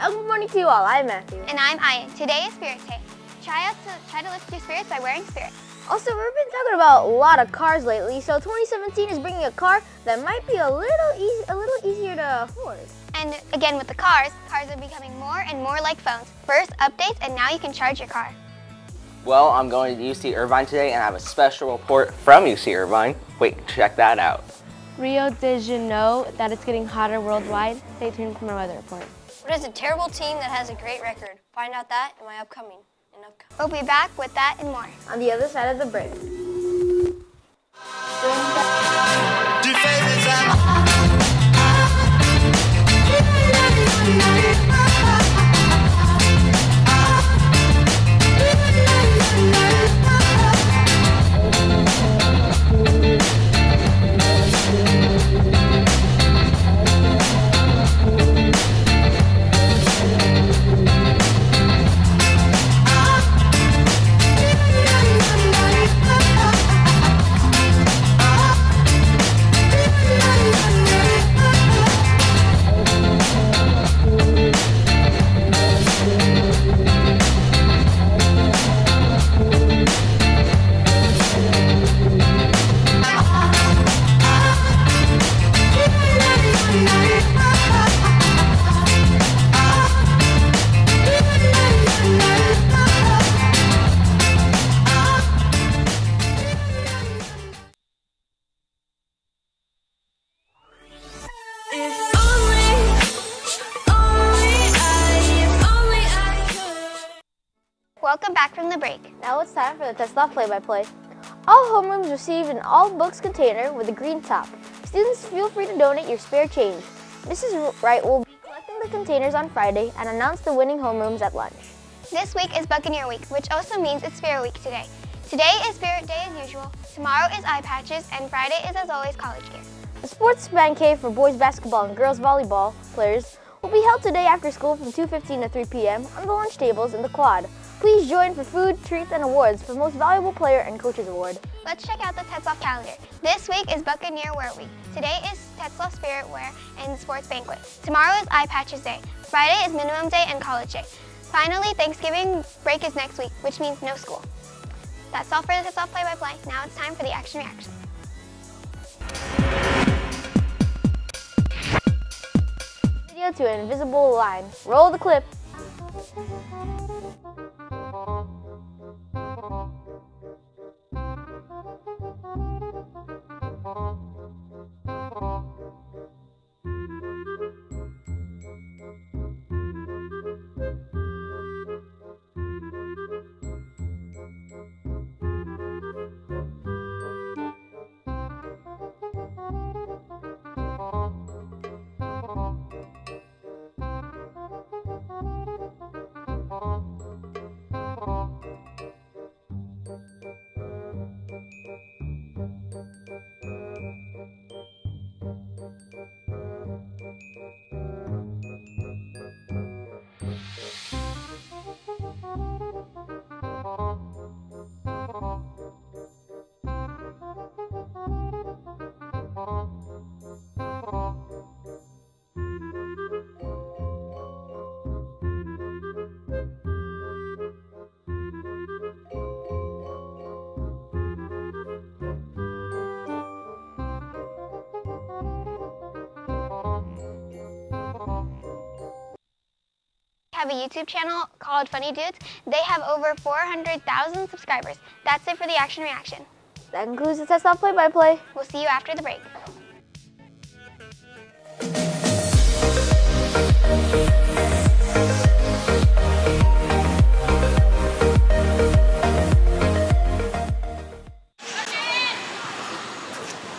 Good morning to you all. I'm Matthew. And I'm Ian. Today is Spirit Day. Try to lift your spirits by wearing Spirit. Also, we've been talking about a lot of cars lately, so 2017 is bringing a car that might be a little easier to afford. And again, with the cars are becoming more and more like phones. First, updates, and now you can charge your car. Well, I'm going to UC Irvine today and I have a special report from UC Irvine. Wait, check that out. Rio, did you know that it's getting hotter worldwide? Stay tuned for my weather report. What is a terrible team that has a great record? Find out that in my upcoming. We'll be back with that and more on the other side of the break. Welcome back from the break. Now it's time for the Tetzlaff play-by-play. All homerooms receive an all-books container with a green top. Students, feel free to donate your spare change. Mrs. Wright will be collecting the containers on Friday and announce the winning homerooms at lunch. This week is Buccaneer Week, which also means it's Spirit Week today. Today is Spirit Day as usual, tomorrow is eye patches, and Friday is as always college gear. The sports man cave for boys basketball and girls volleyball players will be held today after school from 2:15 to 3 p.m. on the lunch tables in the quad. Please join for food, treats, and awards for Most Valuable Player and Coaches Award. Let's check out the Tetzlaff calendar. This week is Buccaneer Wear Week. Today is Tetzlaff Spirit Wear and Sports Banquet. Tomorrow is Eye Patches Day. Friday is Minimum Day and College Day. Finally, Thanksgiving break is next week, which means no school. That's all for the Tetzlaff play-by-play. Now it's time for the action reaction. Video to an invisible line. Roll the clip. Have a YouTube channel called Funny Dudes. They have over 400,000 subscribers. That's it for the action reaction. That concludes the Tetzlaff play-by-play. We'll see you after the break.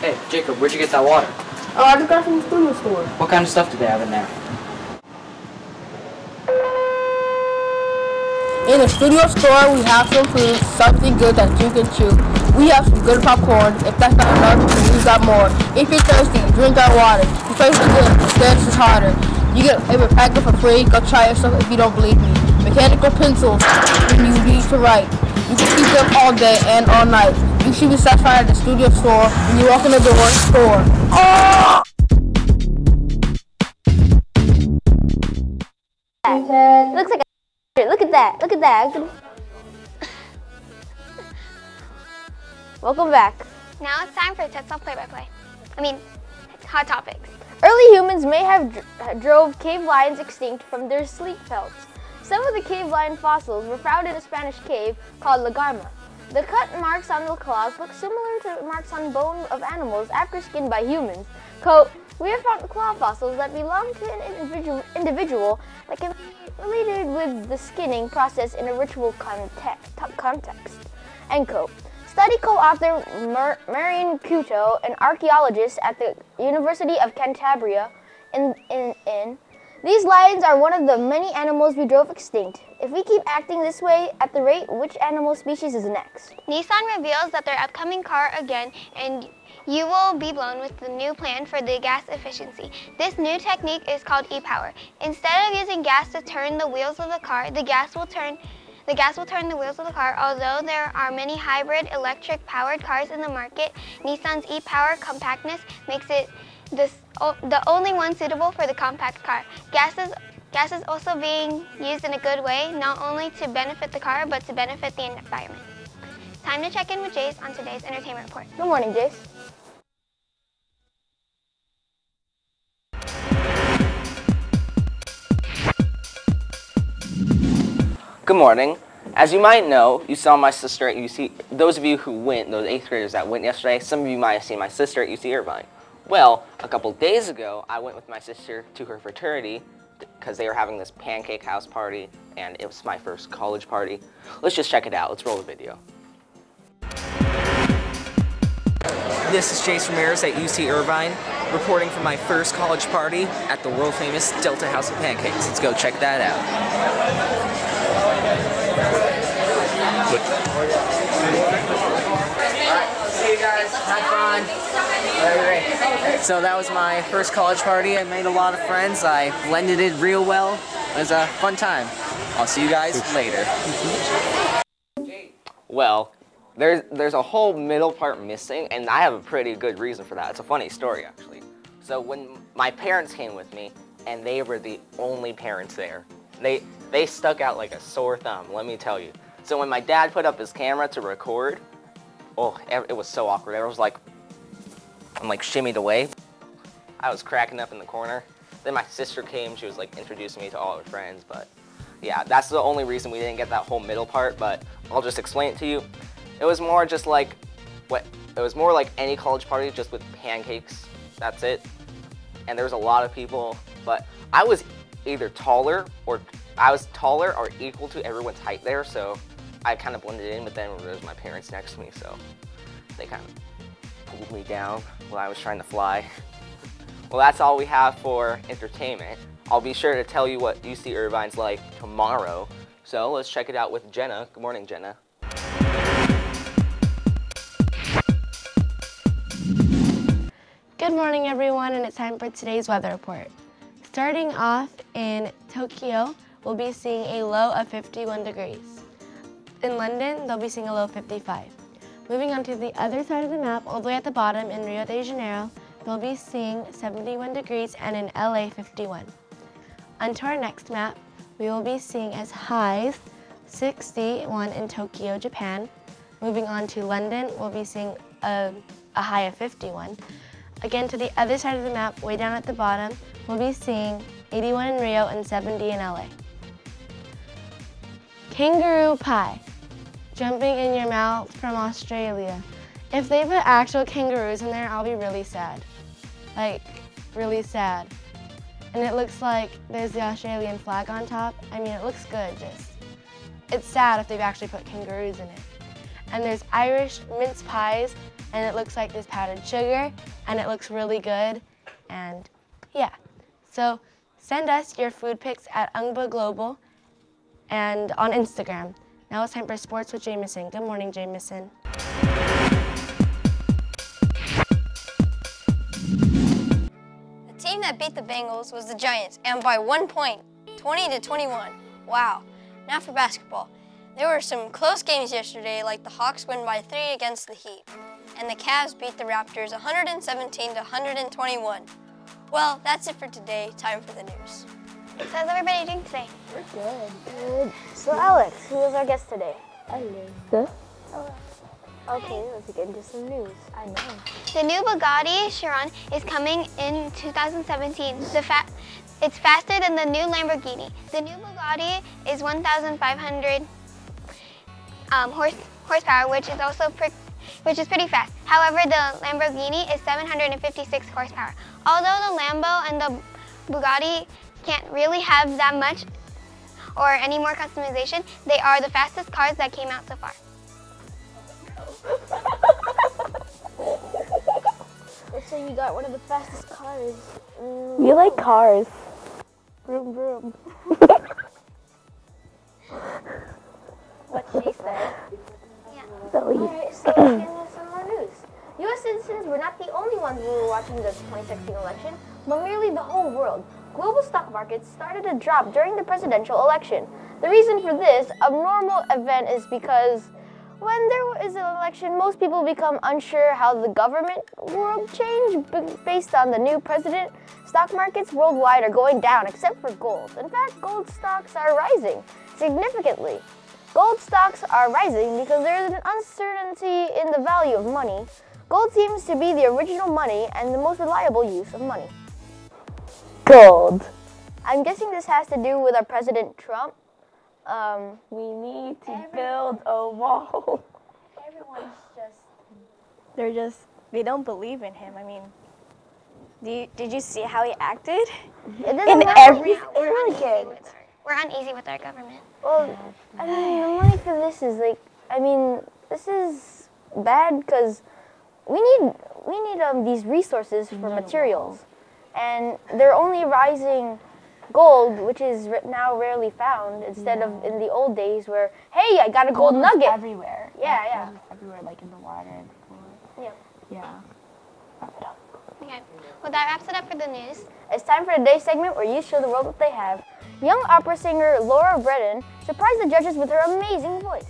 Hey, Jacob, where'd you get that water? Oh, I just got it from the studio store. What kind of stuff do they have in there? In the studio store, we have some food, something good that you can chew. We have some good popcorn. If that's not enough, we got more. If you're thirsty, drink our water. Your face is good, the dance is harder. You get a packet for free. Go try yourself if you don't believe me. Mechanical pencils, when you need to write. You can keep them all day and all night. You should be satisfied at the studio store when you walk in the door. Oh! Look at that. Look at that. Welcome back. Now it's time for the TetzlaffCa play-by-play. I mean, hot topics. Early humans may have drove cave lions extinct from their sleep pelts. Some of the cave lion fossils were found in a Spanish cave called La Garma. The cut marks on the claws look similar to marks on bone of animals after skinned by humans. Quote, we have found claw fossils that belong to an individual that can be related with the skinning process in a ritual context. End quote. Study co-author Marion Couto, an archaeologist at the University of Cantabria, these lions are one of the many animals we drove extinct. If we keep acting this way at the rate, which animal species is next? Nissan reveals that their upcoming car again, and you will be blown with the new plan for the gas efficiency. This new technique is called e-power. Instead of using gas to turn the wheels of the car, the gas will turn the wheels of the car. Although there are many hybrid electric-powered cars in the market, Nissan's e-power compactness makes it the only one suitable for the compact car. Gas is also being used in a good way, not only to benefit the car, but to benefit the environment. Time to check in with Jace on today's entertainment report. Good morning, Jace. Good morning. As you might know, you saw my sister at UC. Those of you who went, those 8th graders that went yesterday, some of you might have seen my sister at UC Irvine. Well, a couple days ago, I went with my sister to her fraternity because they were having this pancake house party, and it was my first college party. Let's just check it out. Let's roll the video. This is Jace Ramirez at UC Irvine, reporting from my first college party at the world-famous Delta House of Pancakes. Let's go check that out. Alright, see you guys. Have fun. So that was my first college party. I made a lot of friends. I blended it real well. It was a fun time. I'll see you guys later. Well, there's a whole middle part missing, and I have a pretty good reason for that. It's a funny story, actually. So when my parents came with me, and they were the only parents there, they stuck out like a sore thumb, let me tell you. So when my dad put up his camera to record, oh, it was so awkward. I was like, I'm like shimmied away. I was cracking up in the corner. Then my sister came, she was like introducing me to all her friends, but yeah, that's the only reason we didn't get that whole middle part, but I'll just explain it to you. It was more just like, it was more like any college party, just with pancakes, that's it. And there was a lot of people, but I was either taller or equal to everyone's height there, so I kind of blended in, but then there was my parents next to me, so they kind of pulled me down while I was trying to fly. Well, that's all we have for entertainment. I'll be sure to tell you what UC Irvine's like tomorrow, so let's check it out with Jenna. Good morning, Jenna. Good morning, everyone, and it's time for today's weather report. Starting off in Tokyo, we'll be seeing a low of 51 degrees. In London, they'll be seeing a low of 55. Moving on to the other side of the map, all the way at the bottom in Rio de Janeiro, they'll be seeing 71 degrees, and in LA, 51. Onto our next map, we will be seeing as highs 61 in Tokyo, Japan. Moving on to London, we'll be seeing a high of 51. Again, to the other side of the map, way down at the bottom, we'll be seeing 81 in Rio and 70 in LA. Kangaroo pie, jumping in your mouth from Australia. If they put actual kangaroos in there, I'll be really sad. Like, really sad. And it looks like there's the Australian flag on top. I mean, it looks good, just, it's sad if they've actually put kangaroos in it. And there's Irish mince pies, and it looks like there's powdered sugar, and it looks really good, and yeah. So send us your food pics at Ungba Global and on Instagram. Now it's time for Sports with Jameson. Good morning, Jameson. The team that beat the Bengals was the Giants, and by 1 point, 20-21. Wow. Now for basketball. There were some close games yesterday, like the Hawks win by 3 against the Heat, and the Cavs beat the Raptors 117-121. Well, that's it for today. Time for the news. So how's everybody doing today? Good. So Alex, who is our guest today? Alyssa. Okay, let's get into some news. I know. The new Bugatti Chiron is coming in 2017. It's faster than the new Lamborghini. The new Bugatti is 1,500 horsepower, which is pretty fast. However, the Lamborghini is 756 horsepower. Although the Lambo and the Bugatti can't really have that much or any more customization, they are the fastest cars that came out so far. So you got one of the fastest cars. You like cars. Vroom vroom. What she said. Alright, so let's get into some more news. U.S. citizens were not the only ones who were watching the 2016 election, but nearly the whole world. Global stock markets started to drop during the presidential election. The reason for this abnormal event is because when there is an election, most people become unsure how the government will change based on the new president. Stock markets worldwide are going down except for gold. In fact, gold stocks are rising significantly. Gold stocks are rising because there is an uncertainty in the value of money. Gold seems to be the original money and the most reliable use of money. Gold. I'm guessing this has to do with our President Trump. We need to build a wall. Everyone's they don't believe in him. I mean, did you see how he acted? It doesn't In matter. every arrogant. We're uneasy with our government. Well, I mean, the money for this is this is bad because we need these resources for materials, and they're only rising gold, which is now rarely found, instead of in the old days where, hey, I got a gold nugget. Everywhere. Yeah, yeah. Gold was everywhere, like in the water and the floor. Yeah. Okay, well that wraps it up for the news. It's time for today's segment where you show the world what they have. Young opera singer Laura Bredin surprised the judges with her amazing voice.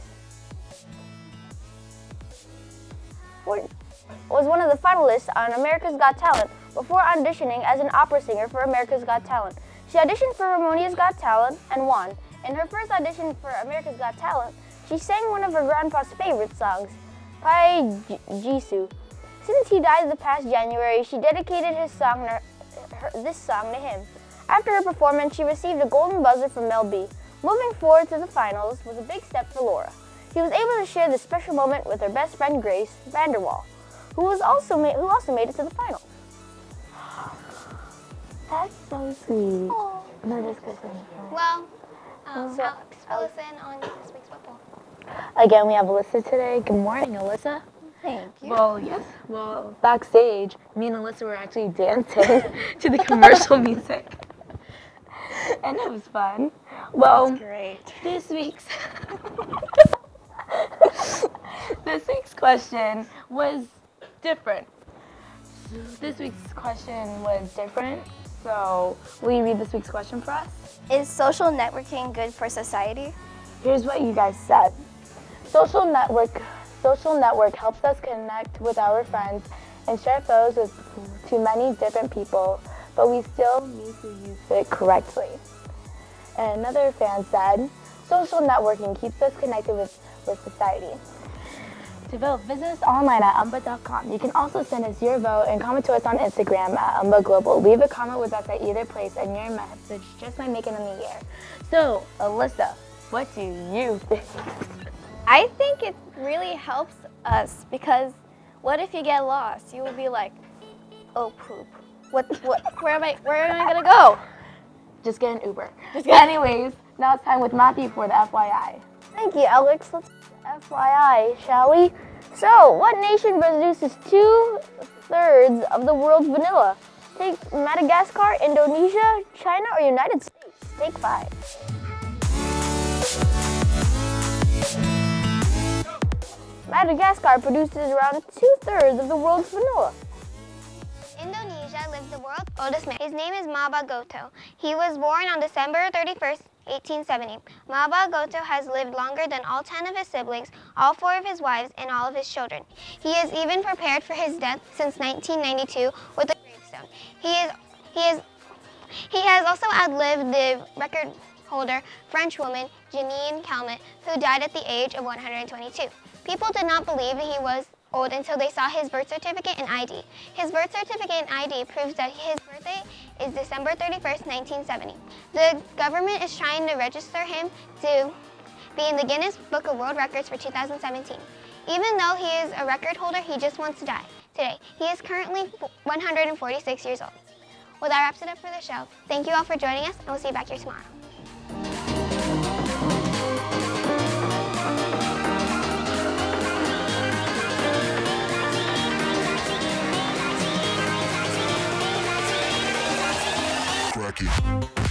Was one of the finalists on America's Got Talent before auditioning as an opera singer for America's Got Talent. She auditioned for Ramonia's Got Talent and won. In her first audition for America's Got Talent, she sang one of her grandpa's favorite songs, Pai Jisoo. Since he died this past January, she dedicated this song to him. After her performance, she received a golden buzzer from Mel B. Moving forward to the finals was a big step for Laura. She was able to share this special moment with her best friend Grace Vanderwall, who also made it to the finals. That's so sweet. No, this question. Well, Alex, fill us in on this week's football. Again, we have Alyssa today. Good morning, Alyssa. Thank you. Well, yes. Well, backstage, me and Alyssa were actually dancing to the commercial music. And it was fun. Well, That's great. this week's question was different. So, will you read this week's question for us? Is social networking good for society? Here's what you guys said. Social network helps us connect with our friends and share photos to many different people, but we still need to use it correctly. And another fan said, social networking keeps us connected with society. To vote, visit us online at umba.com. You can also send us your vote and comment to us on Instagram at umbaglobal. Leave a comment with us at either place, and your message just might make it in the air. So, Alyssa, what do you think? I think it really helps us because what if you get lost? You will be like, oh poop. Where am I gonna go? Just get an Uber. Anyways, now it's time with Matthew for the FYI. Thank you, Alex. Let's FYI, shall we? So, what nation produces 2/3 of the world's vanilla? Take Madagascar, Indonesia, China, or United States? Take 5. Madagascar produces around 2/3 of the world's vanilla. Indonesia lives the world's oldest man. His name is Maba Goto. He was born on December 31st, 1870. Maba Goto has lived longer than all 10 of his siblings, all 4 of his wives, and all of his children. He has even prepared for his death since 1992 with a gravestone. He is He has also outlived the record holder, French woman Janine Calment, who died at the age of 122. People did not believe that he was old until they saw his birth certificate and ID. His birth certificate and ID proves that his birthday is December 31st, 1970. The government is trying to register him to be in the Guinness Book of World Records for 2017. Even though he is a record holder, he just wants to die today. He is currently 146 years old. Well, that wraps it up for the show. Thank you all for joining us, and we'll see you back here tomorrow. Crack it.